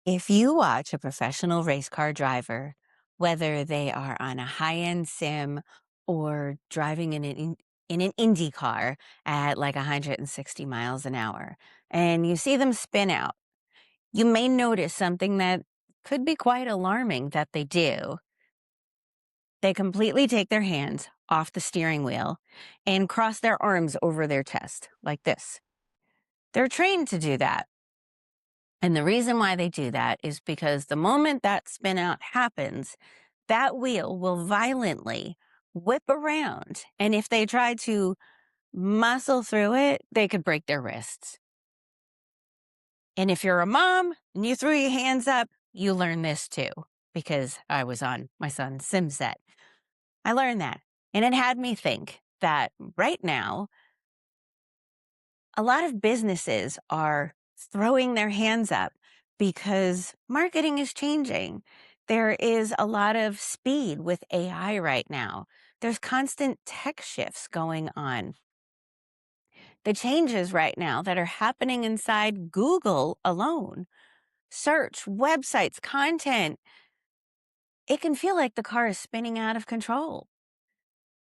If you watch a professional race car driver, whether they are on a high-end sim or driving in an Indy car at like 160 miles an hour, and you see them spin out, you may notice something that could be quite alarming that they do. They completely take their hands off the steering wheel and cross their arms over their chest like this. They're trained to do that. And the reason why they do that is because the moment that spin out happens, that wheel will violently whip around. And if they try to muscle through it, they could break their wrists. And if you're a mom and you threw your hands up, you learn this too, because I was on my son's sim set. I learned that. And it had me think that right now, a lot of businesses are throwing their hands up because marketing is changing. There is a lot of speed with AI right now. There's constant tech shifts going on. The changes right now that are happening inside Google alone, search, websites, content, it can feel like the car is spinning out of control.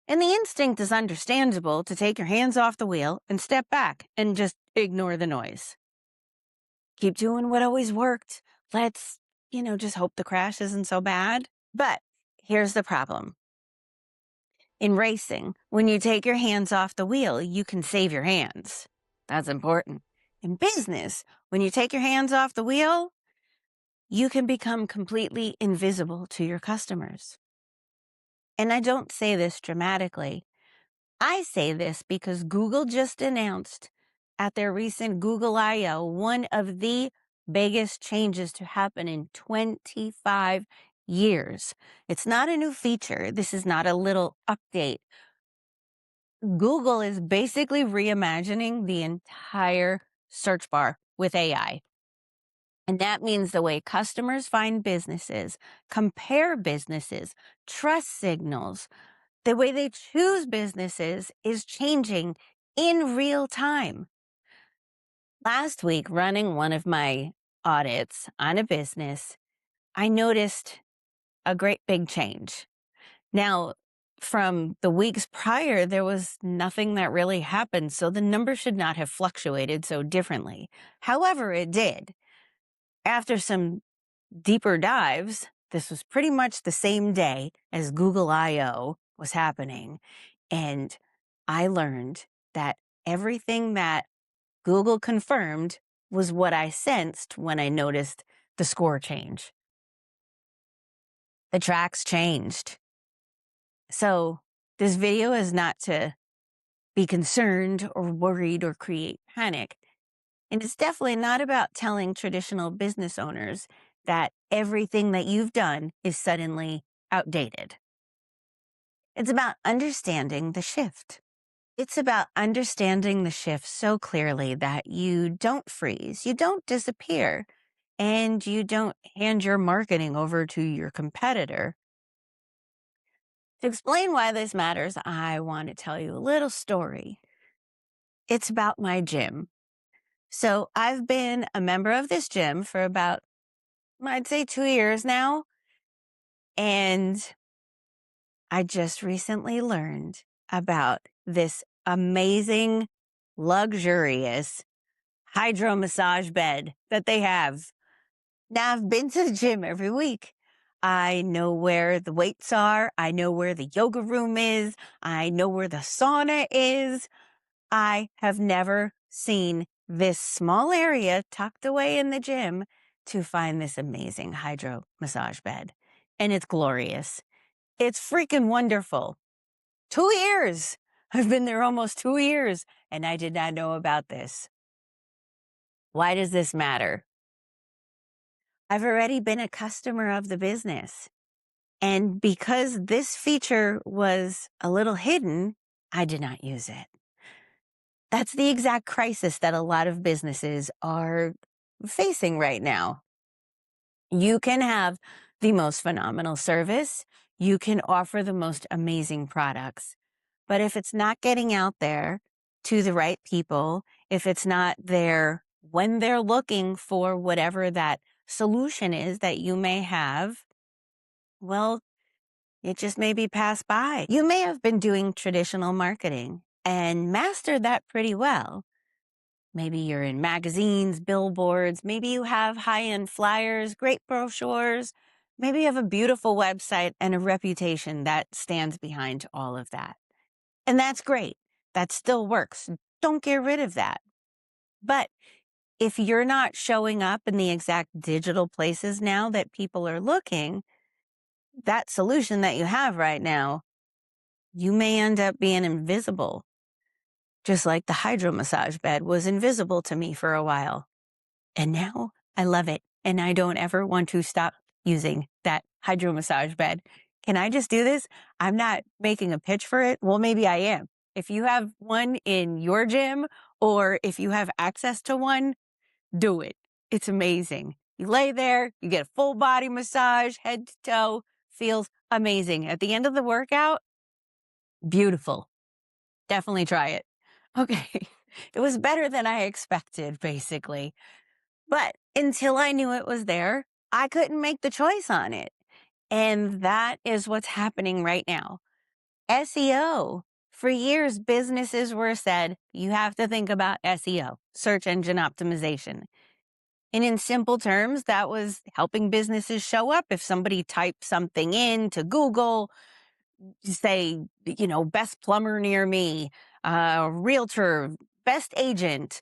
And the instinct is understandable to take your hands off the wheel and step back and just ignore the noise. Keep doing what always worked. Let's, just hope the crash isn't so bad. But here's the problem. In racing, when you take your hands off the wheel, you can save your hands. That's important. In business, when you take your hands off the wheel, you can become completely invisible to your customers. And I don't say this dramatically. I say this because Google just announced at their recent Google I/O one of the biggest changes to happen in 25 years. It's not a new feature. This is not a little update. Google is basically reimagining the entire search bar with AI. And that means the way customers find businesses, compare businesses, trust signals, the way they choose businesses is changing in real time. Last week, running one of my audits on a business, I noticed a great big change. Now, from the weeks prior, there was nothing that really happened, so the number should not have fluctuated so differently. However, it did. After some deeper dives, this was pretty much the same day as Google I/O was happening. And I learned that everything that Google confirmed was what I sensed when I noticed the score change. The tracks changed. So this video is not to be concerned or worried or create panic. And it's definitely not about telling traditional business owners that everything that you've done is suddenly outdated. It's about understanding the shift. It's about understanding the shift so clearly that you don't freeze, you don't disappear, and you don't hand your marketing over to your competitor. To explain why this matters, I want to tell you a little story. It's about my gym. So I've been a member of this gym for about, I'd say 2 years now. And I just recently learned about this amazing, luxurious hydro massage bed that they have. Now, I've been to the gym every week. I know where the weights are. I know where the yoga room is. I know where the sauna is. I have never seen this small area tucked away in the gym to find this amazing hydro massage bed. And it's glorious. It's freaking wonderful. 2 years. I've been there almost 2 years, and I did not know about this. Why does this matter? I've already been a customer of the business. And because this feature was a little hidden, I did not use it. That's the exact crisis that a lot of businesses are facing right now. You can have the most phenomenal service. You can offer the most amazing products. But if it's not getting out there to the right people, if it's not there when they're looking for whatever that solution is that you may have, well, it just may be passed by. You may have been doing traditional marketing and mastered that pretty well. Maybe you're in magazines, billboards, maybe you have high-end flyers, great brochures. Maybe you have a beautiful website and a reputation that stands behind all of that. And that's great. That still works. Don't get rid of that. But if you're not showing up in the exact digital places now that people are looking, that solution that you have right now, you may end up being invisible. Just like the hydro massage bed was invisible to me for a while. And now I love it. And I don't ever want to stop using that hydro massage bed. Can I just do this? I'm not making a pitch for it. Well, maybe I am. If you have one in your gym or if you have access to one, do it. It's amazing. You lay there, you get a full body massage, head to toe, feels amazing. At the end of the workout, beautiful. Definitely try it. Okay. It was better than I expected, basically. But until I knew it was there, I couldn't make the choice on it. And that is what's happening right now. SEO. For years, businesses were said, you have to think about SEO, search engine optimization. And in simple terms, that was helping businesses show up. If somebody typed something in to Google, say, best plumber near me, realtor, best agent,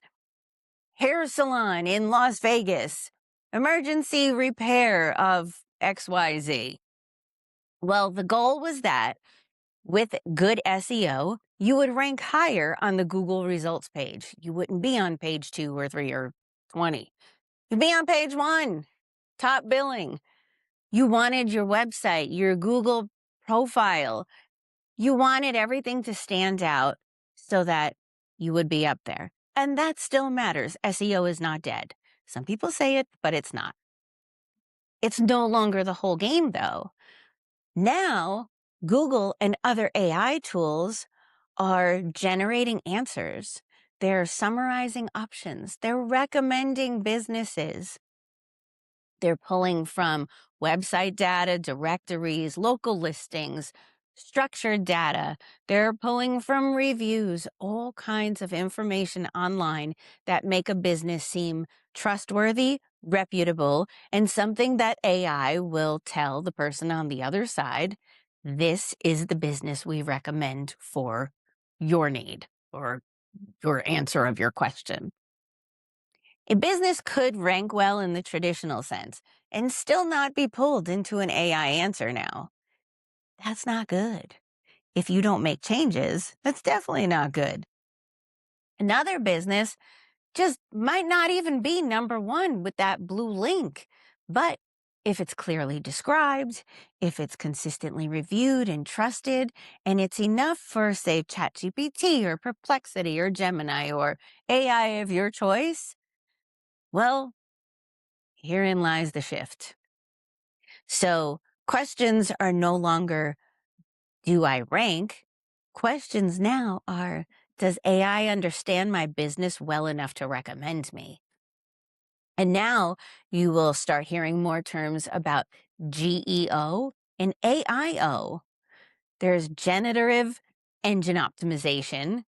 hair salon in Las Vegas, emergency repair of XYZ. Well, the goal was that with good SEO, you would rank higher on the Google results page. You wouldn't be on page 2 or 3 or 20. You'd be on page 1, top billing. You wanted your website, your Google profile. You wanted everything to stand out so that you would be up there. And that still matters. SEO is not dead. Some people say it, but it's not. It's no longer the whole game, though. Now, Google and other AI tools are generating answers. They're summarizing options. They're recommending businesses. They're pulling from website data, directories, local listings, structured data. They're pulling from reviews, all kinds of information online that make a business seem trustworthy, reputable, and something that AI will tell the person on the other side, this is the business we recommend for your need or your answer of your question. A business could rank well in the traditional sense and still not be pulled into an AI answer now. That's not good. If you don't make changes, that's definitely not good. Another business just might not even be number 1 with that blue link. But if it's clearly described, if it's consistently reviewed and trusted, and it's enough for, say, ChatGPT or Perplexity or Gemini or AI of your choice, well, herein lies the shift. So questions are no longer, do I rank? Questions now are, does AI understand my business well enough to recommend me? And now you will start hearing more terms about GEO and AIO. There's generative engine optimization.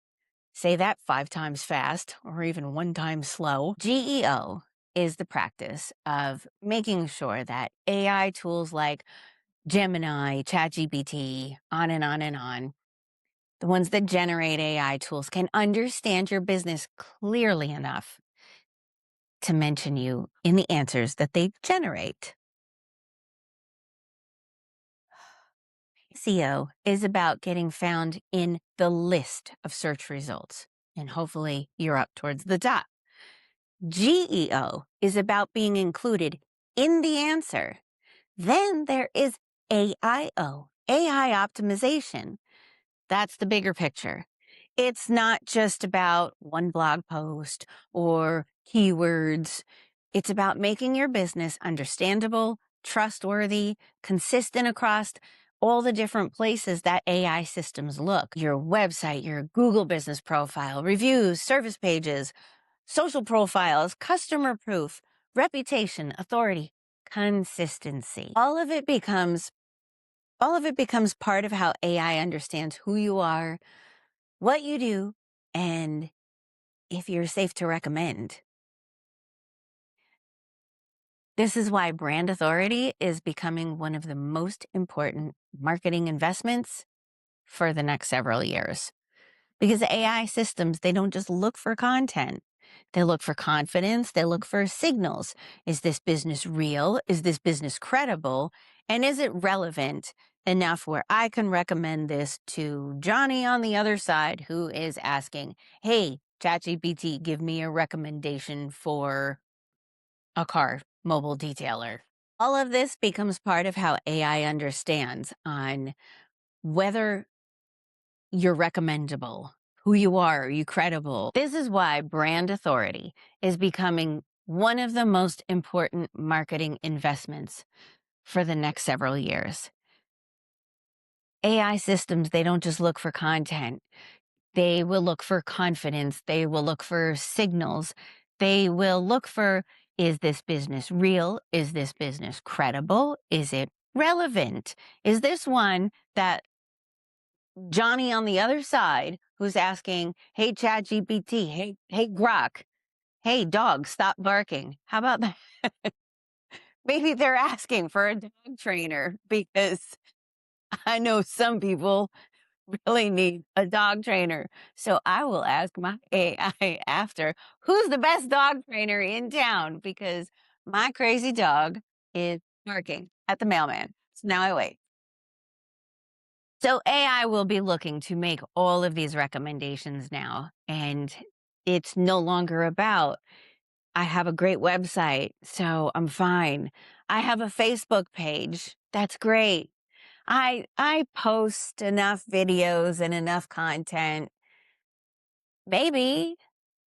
Say that 5 times fast or even 1 time slow. GEO is the practice of making sure that AI tools like Gemini, ChatGPT, on and on and on, the ones that generate AI tools can understand your business clearly enough to mention you in the answers that they generate. SEO is about getting found in the list of search results, and hopefully you're up towards the top. GEO is about being included in the answer. Then there is AIO, AI optimization. That's the bigger picture. It's not just about one blog post or keywords. It's about making your business understandable, trustworthy, consistent across all the different places that AI systems look. Your website, your Google business profile, reviews, service pages, social profiles, customer proof, reputation, authority, consistency. All of it becomes part of how AI understands who you are, what you do, and if you're safe to recommend. This is why brand authority is becoming one of the most important marketing investments for the next several years. Because AI systems, they don't just look for content. They look for confidence. They look for signals. Is this business real? Is this business credible? And is it relevant enough where I can recommend this to Johnny on the other side who is asking, hey, ChatGPT, give me a recommendation for a car mobile detailer. All of this becomes part of how AI understands on whether you're recommendable, who you are you credible? This is why brand authority is becoming one of the most important marketing investments for the next several years. AI systems, they don't just look for content. They will look for confidence. They will look for signals. They will look for, is this business real? Is this business credible? Is it relevant? Is this one that Johnny on the other side who's asking, hey, ChatGPT, hey, Grok, hey, dog, stop barking. How about that? Maybe they're asking for a dog trainer because I know some people really need a dog trainer. So I will ask my AI after, who's the best dog trainer in town? Because my crazy dog is barking at the mailman. So now I wait. So AI will be looking to make all of these recommendations now. And it's no longer about, I have a great website, so I'm fine. I have a Facebook page. That's great. I post enough videos and enough content. Maybe,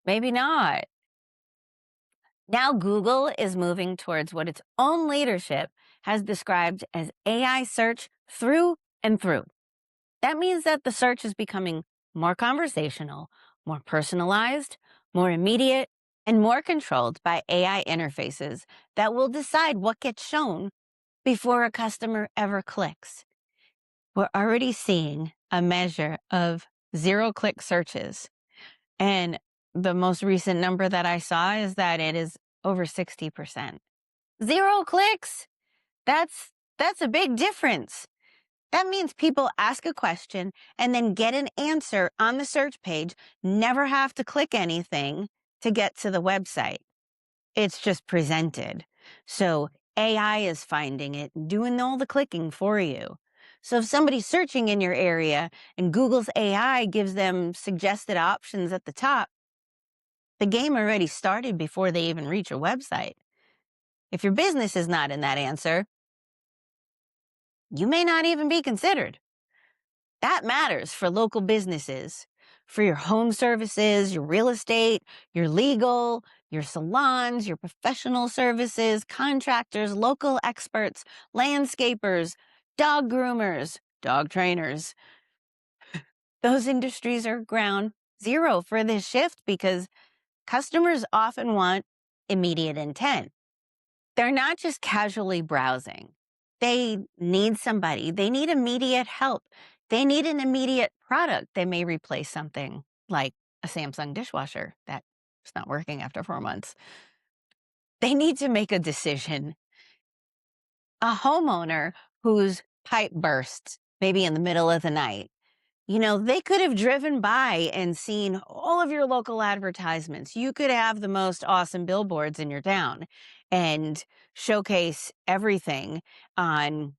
maybe not. Now Google is moving towards what its own leadership has described as AI search through and through. That means that the search is becoming more conversational, more personalized, more immediate, and more controlled by AI interfaces that will decide what gets shown before a customer ever clicks. We're already seeing a measure of zero-click searches. And the most recent number that I saw is that it is over 60%. 0 clicks. That's a big difference. That means people ask a question and then get an answer on the search page, never have to click anything to get to the website. It's just presented. So AI is finding it, doing all the clicking for you. So if somebody's searching in your area and Google's AI gives them suggested options at the top, the game already started before they even reach a website. If your business is not in that answer, you may not even be considered. That matters for local businesses, for your home services, your real estate, your legal, your salons, your professional services, contractors, local experts, landscapers, dog groomers, dog trainers. Those industries are ground zero for this shift because customers often want immediate intent. They're not just casually browsing. They need somebody. They need immediate help. They need an immediate product. They may replace something like a Samsung dishwasher that's not working after 4 months. They need to make a decision. A homeowner whose pipe bursts, maybe in the middle of the night, they could have driven by and seen all of your local advertisements. You could have the most awesome billboards in your town and showcase everything on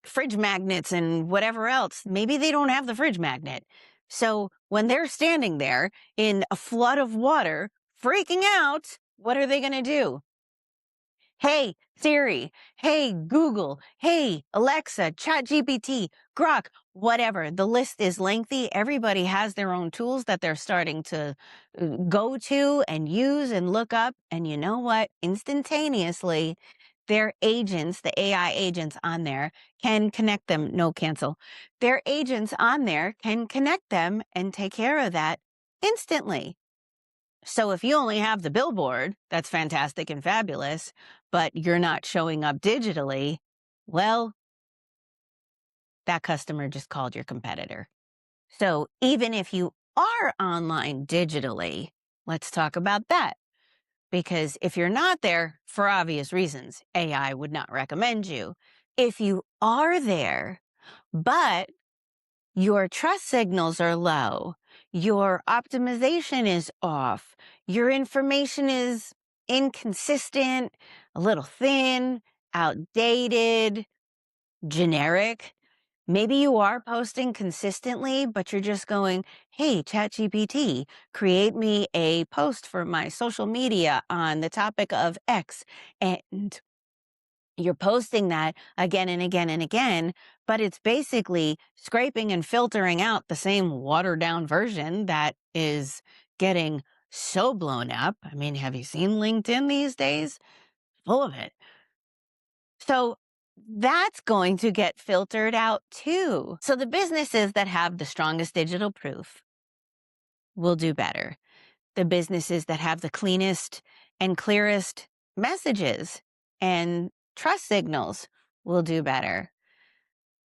fridge magnets and whatever else. Maybe they don't have the fridge magnet. So when they're standing there in a flood of water, freaking out, what are they going to do? Hey, Siri. Hey, Google. Hey, Alexa, ChatGPT, Grok, whatever. The list is lengthy. Everybody has their own tools that they're starting to go to and use and look up. And you know what? Instantaneously, their agents, the AI agents on there, can connect them. No, cancel. Their agents on there can connect them and take care of that instantly. So if you only have the billboard, that's fantastic and fabulous, but you're not showing up digitally, well, that customer just called your competitor. So even if you are online digitally, let's talk about that. Because if you're not there, for obvious reasons, AI would not recommend you. If you are there, but your trust signals are low, your optimization is off, your information is inconsistent, a little thin, outdated, generic. Maybe you are posting consistently, but you're just going, hey, ChatGPT, create me a post for my social media on the topic of X. And you're posting that again and again and again, but it's basically scraping and filtering out the same watered down version that is getting so blown up. I mean, have you seen LinkedIn these days? Full of it. So that's going to get filtered out too. So the businesses that have the strongest digital proof will do better. The businesses that have the cleanest and clearest messages and trust signals will do better.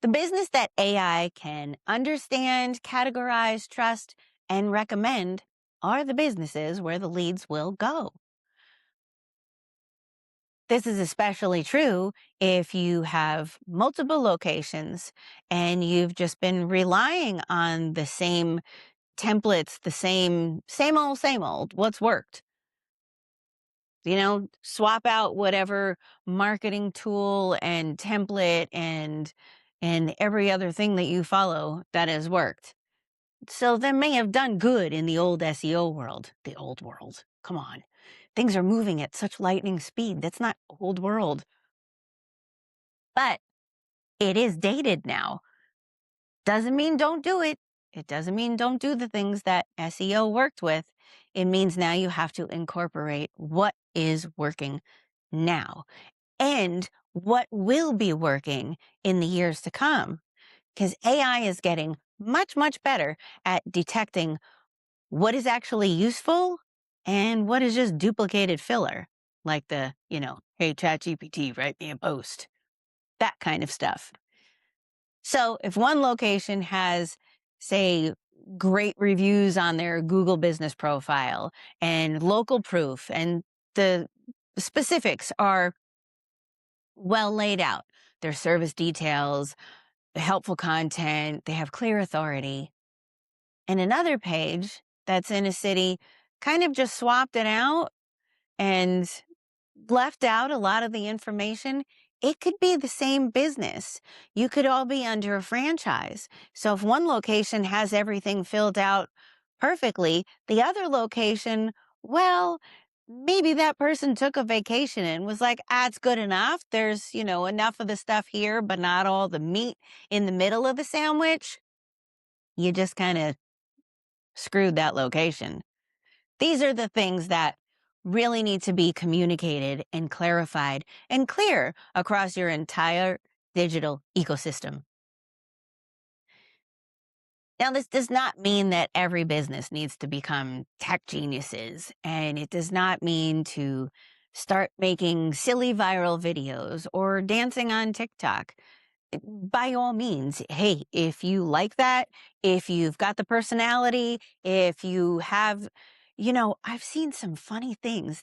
The business that AI can understand, categorize, trust, and recommend are the businesses where the leads will go. This is especially true if you have multiple locations and you've just been relying on the same templates, the same old, what's worked. Swap out whatever marketing tool and template and every other thing that you follow that has worked. So that may have done good in the old SEO world, the old world. Come on. Things are moving at such lightning speed. That's not old world. But it is dated now. Doesn't mean don't do it. It doesn't mean don't do the things that SEO worked with. It means now you have to incorporate what is working now and what will be working in the years to come. Because AI is getting much, much better at detecting what is actually useful and what is just duplicated filler, like hey, ChatGPT, write me a post, that kind of stuff. So if one location has, say, great reviews on their Google business profile and local proof, and the specifics are well laid out, their service details, helpful content, they have clear authority. And another page that's in a city kind of just swapped it out and left out a lot of the information. It could be the same business. You could all be under a franchise. So if one location has everything filled out perfectly, the other location, well, maybe that person took a vacation and was like, it's good enough. There's, enough of the stuff here, but not all the meat in the middle of the sandwich. You just kind of screwed that location. These are the things that really need to be communicated and clarified and clear across your entire digital ecosystem. Now, this does not mean that every business needs to become tech geniuses, and it does not mean to start making silly viral videos or dancing on TikTok. By all means, hey, if you like that, if you've got the personality, if you have, I've seen some funny things.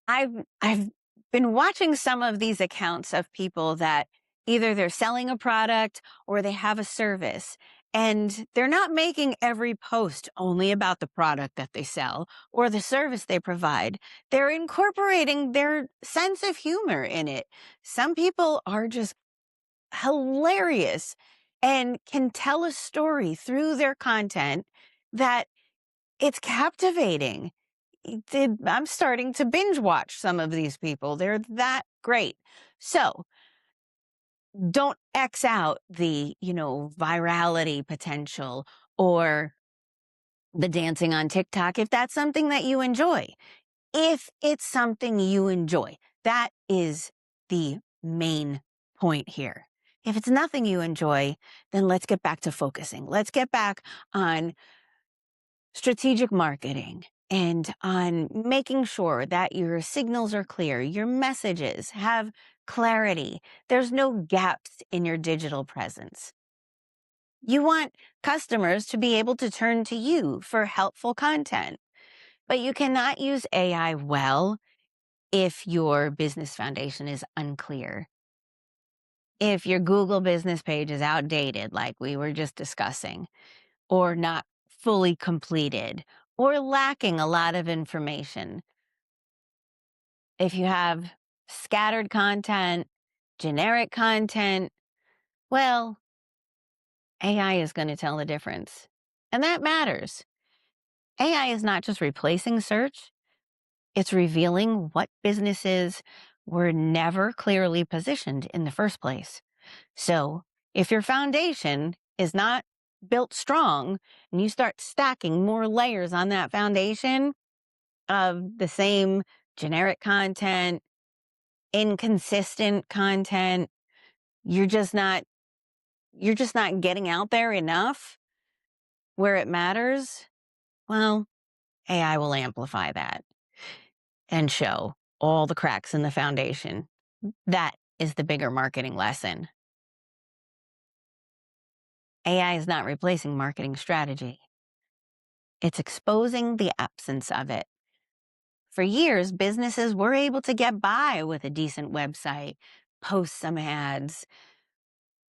I've been watching some of these accounts of people that either they're selling a product or they have a service, and they're not making every post only about the product that they sell or the service they provide. They're incorporating their sense of humor in it. Some people are just hilarious and can tell a story through their content that it's captivating. I'm starting to binge watch some of these people. They're that great. So don't X out the, virality potential or the dancing on TikTok if that's something that you enjoy. If it's something you enjoy, that is the main point here. If it's nothing you enjoy, then let's get back to focusing. Let's get back on strategic marketing and on making sure that your signals are clear, your messages have clarity. There's no gaps in your digital presence. You want customers to be able to turn to you for helpful content, but you cannot use AI well if your business foundation is unclear. If your Google business page is outdated, like we were just discussing, or not fully completed, or lacking a lot of information. If you have scattered content, generic content, well, AI is going to tell the difference. And that matters. AI is not just replacing search, it's revealing what businesses were never clearly positioned in the first place. So if your foundation is not built strong and you start stacking more layers on that foundation of the same generic content, inconsistent content, you're just not getting out there enough where it matters. Well, AI will amplify that and show all the cracks in the foundation. That is the bigger marketing lesson. AI is not replacing marketing strategy. It's exposing the absence of it. For years, businesses were able to get by with a decent website, post some ads,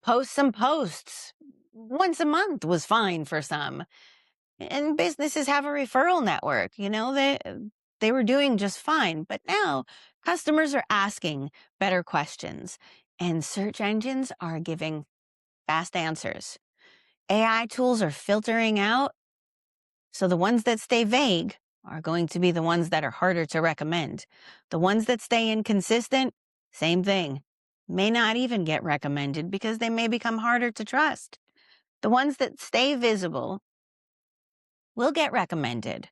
post some posts. Once a month was fine for some. And businesses have a referral network. They were doing just fine. But now customers are asking better questions, and search engines are giving fast answers. AI tools are filtering out, so the ones that stay vague are going to be the ones that are harder to recommend. The ones that stay inconsistent, same thing, may not even get recommended because they may become harder to trust. The ones that stay visible will get recommended.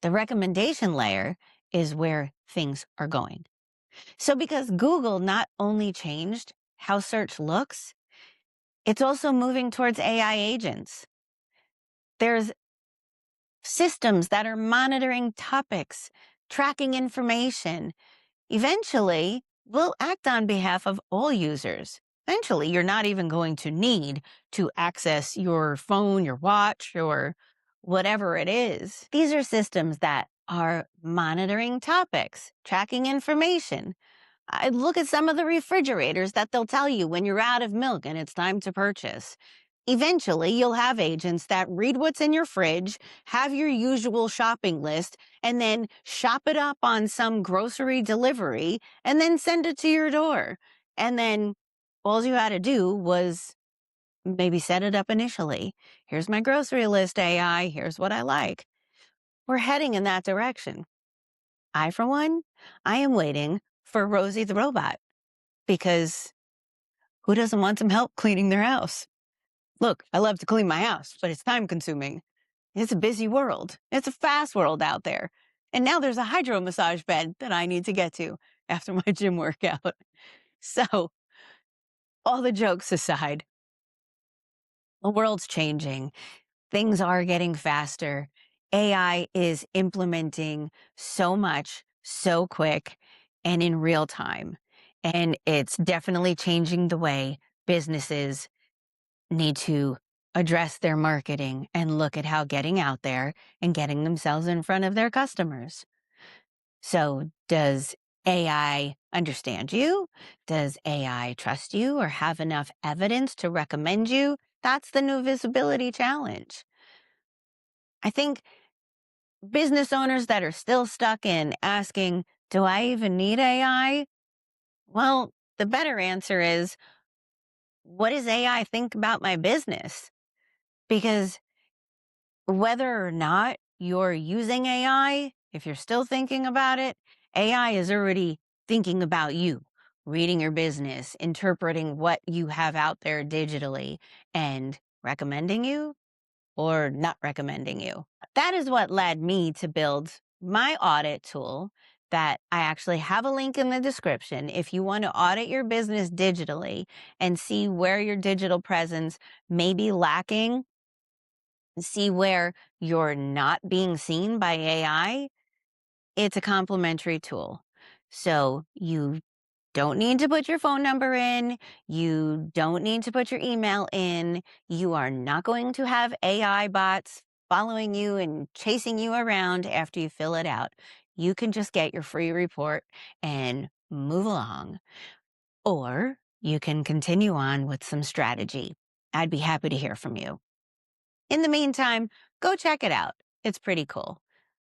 The recommendation layer is where things are going. So because Google not only changed how search looks, it's also moving towards AI agents. There's systems that are monitoring topics, tracking information. Eventually, will act on behalf of all users. Eventually, you're not even going to need to access your phone, your watch, or whatever it is. These are systems that are monitoring topics, tracking information. I look at some of the refrigerators that they'll tell you when you're out of milk and it's time to purchase. Eventually, you'll have agents that read what's in your fridge, have your usual shopping list, and then shop it up on some grocery delivery and then send it to your door. And then all you had to do was maybe set it up initially. Here's my grocery list, AI. Here's what I like. We're heading in that direction. For one, I am waiting for Rosie the robot because who doesn't want some help cleaning their house? Look, I love to clean my house, but it's time consuming. It's a busy world. It's a fast world out there. And now there's a hydro massage bed that I need to get to after my gym workout. So, all the jokes aside, the world's changing. Things are getting faster. AI is implementing so much, so quick, and in real time. And it's definitely changing the way businesses need to address their marketing and look at how getting out there and getting themselves in front of their customers. So, does AI understand you? Does AI trust you or have enough evidence to recommend you? That's the new visibility challenge. I think business owners that are still stuck in asking, do I even need AI? Well, the better answer is, what does AI think about my business? Because whether or not you're using AI, if you're still thinking about it, AI is already thinking about you, reading your business, interpreting what you have out there digitally, and recommending you or not recommending you. That is what led me to build my audit tool that I actually have a link in the description if you want to audit your business digitally and see where your digital presence may be lacking. See where you're not being seen by AI? It's a complementary tool. So you don't need to put your phone number in. You don't need to put your email in. You are not going to have AI bots following you and chasing you around after you fill it out. You can just get your free report and move along. Or you can continue on with some strategy. I'd be happy to hear from you. In the meantime, go check it out. It's pretty cool.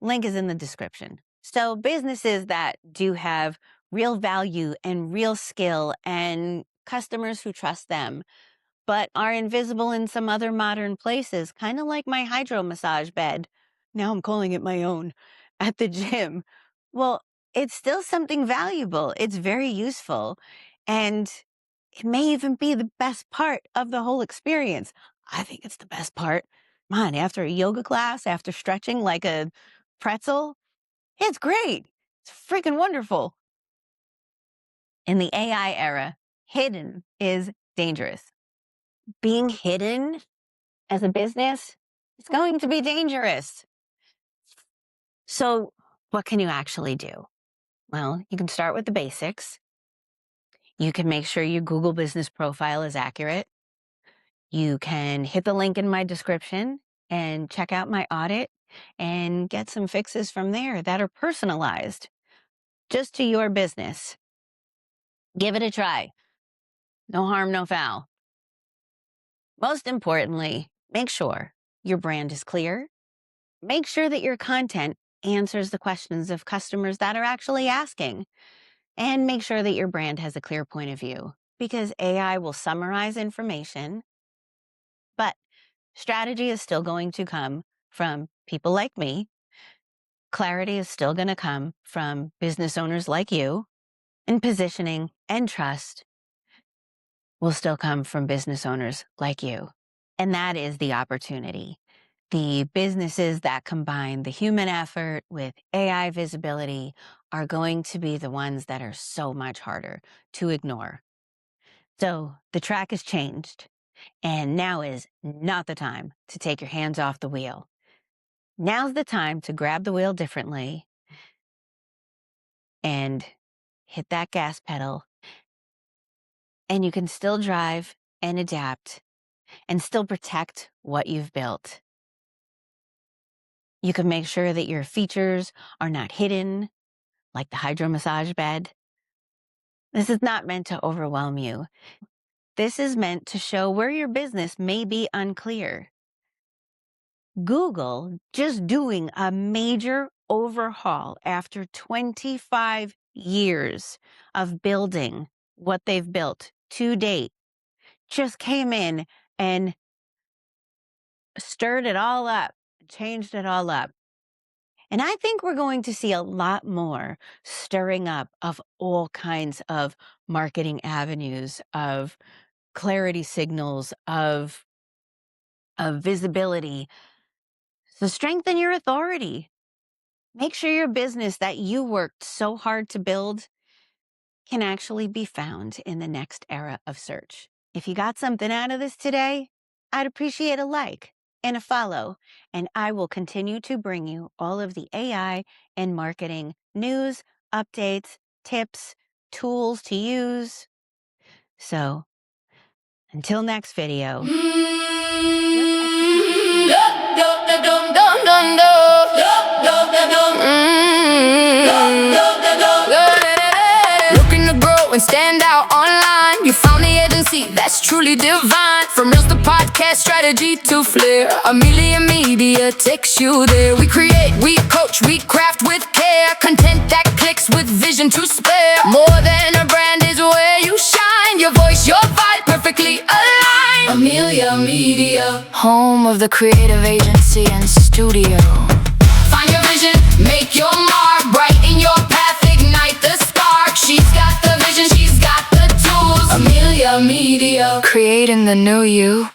Link is in the description. So businesses that do have real value and real skill and customers who trust them, but are invisible in some other modern places, kind of like my hydro massage bed. Now I'm calling it my own at the gym. Well, it's still something valuable. It's very useful. And it may even be the best part of the whole experience. I think it's the best part. Man, after a yoga class, after stretching like a pretzel, it's great. It's freaking wonderful. In the AI era, hidden is dangerous. Being hidden as a business is going to be dangerous. So what can you actually do? Well, you can start with the basics. You can make sure your Google business profile is accurate. You can hit the link in my description and check out my audit and get some fixes from there that are personalized just to your business. Give it a try. No harm, no foul. Most importantly, make sure your brand is clear. Make sure that your content answers the questions of customers that are actually asking. And make sure that your brand has a clear point of view, because AI will summarize information, but strategy is still going to come from people like me. Clarity is still going to come from business owners like you. And positioning and trust will still come from business owners like you. And that is the opportunity. The businesses that combine the human effort with AI visibility are going to be the ones that are so much harder to ignore. So the track has changed, and now is not the time to take your hands off the wheel. Now's the time to grab the wheel differently and hit that gas pedal. And you can still drive and adapt and still protect what you've built. You can make sure that your features are not hidden, like the hydro massage bed. This is not meant to overwhelm you. This is meant to show where your business may be unclear. Google just doing a major overhaul after 25 years of building what they've built to date just came in and stirred it all up, changed it all up. And I think we're going to see a lot more stirring up of all kinds of marketing avenues, of clarity signals, of visibility. So strengthen your authority. Make sure your business that you worked so hard to build can actually be found in the next era of search. If you got something out of this today, I'd appreciate a like and a follow, and I will continue to bring you all of the AI and marketing news, updates, tips, tools to use. So until next video, let's looking to grow and stand out online. You found the agency that's truly divine. From reels to podcast, strategy to flair, Amelia Media takes you there. We create, we coach, we craft with care. Content that clicks with vision to spare. More than a brand is where you shine. Your voice, your vibe, perfectly aligned. Amelia Media, home of the creative agency and studio. Find your vision, make your mark, brighten your path, ignite the spark. She's got the vision, she's got the tools. Amelia Media, creating the new you.